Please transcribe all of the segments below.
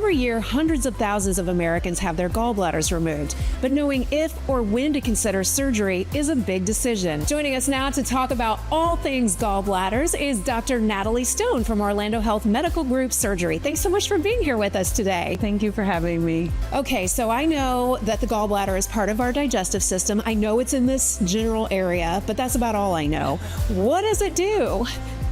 Every year, hundreds of thousands of Americans have their gallbladders removed, but knowing if or when to consider surgery is a big decision. Joining us now to talk about all things gallbladders is Dr. Natalee Stone from Orlando Health Medical Group Surgery. Thanks so much for being here with us today. Thank you for having me. Okay, so I know that the gallbladder is part of our digestive system. I know it's in this general area, but that's about all I know. What does it do?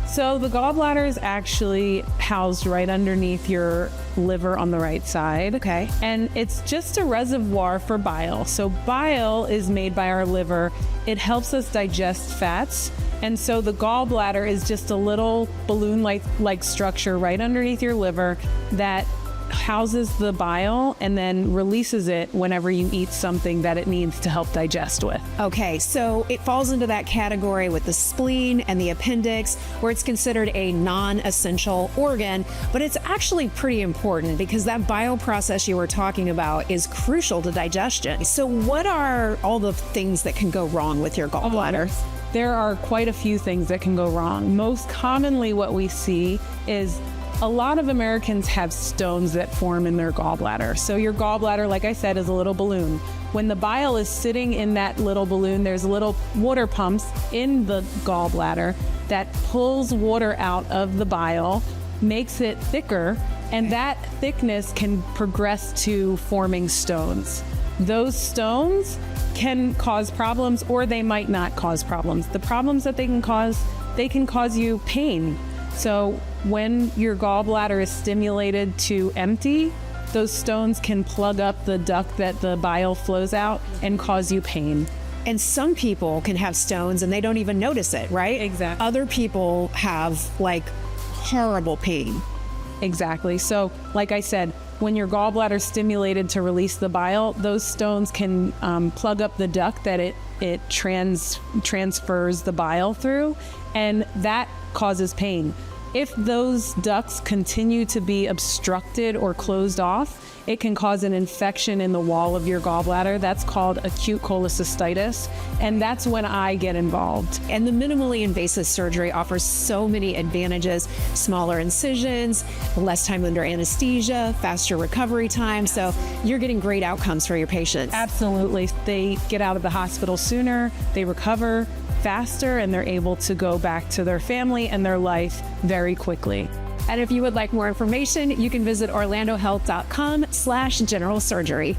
So the gallbladder is actually housed right underneath your liver on the right side. Okay. And it's just a reservoir for bile. So bile is made by our liver. It helps us digest fats. And so the gallbladder is just a little balloon-like structure right underneath your liver that houses the bile and then releases it whenever you eat something that it needs to help digest with. Okay, so it falls into that category with the spleen and the appendix, where it's considered a non-essential organ, but it's actually pretty important because that bile process you were talking about is crucial to digestion. So what are all the things that can go wrong with your gallbladder? There are quite a few things that can go wrong. Most commonly what we see is a lot of Americans have stones that form in their gallbladder. So your gallbladder, like I said, is a little balloon. When the bile is sitting in that little balloon, there's little water pumps in the gallbladder that pulls water out of the bile, makes it thicker, and that thickness can progress to forming stones. Those stones can cause problems, or they might not cause problems. The problems that they can cause you pain. So when your gallbladder is stimulated to empty, those stones can plug up the duct that the bile flows out and cause you pain. And some people can have stones and they don't even notice it, right? Exactly. Other people have like horrible pain. Exactly. So like I said, when your gallbladder is stimulated to release the bile, those stones can plug up the duct that it transfers the bile through, and that causes pain. If those ducts continue to be obstructed or closed off, it can cause an infection in the wall of your gallbladder. That's called acute cholecystitis, and that's when I get involved. And the minimally invasive surgery offers so many advantages: smaller incisions, less time under anesthesia, faster recovery time. So you're getting great outcomes for your patients. Absolutely. They get out of the hospital sooner, they recover faster, and they're able to go back to their family and their life very quickly. And if you would like more information, you can visit orlandohealth.com/general surgery.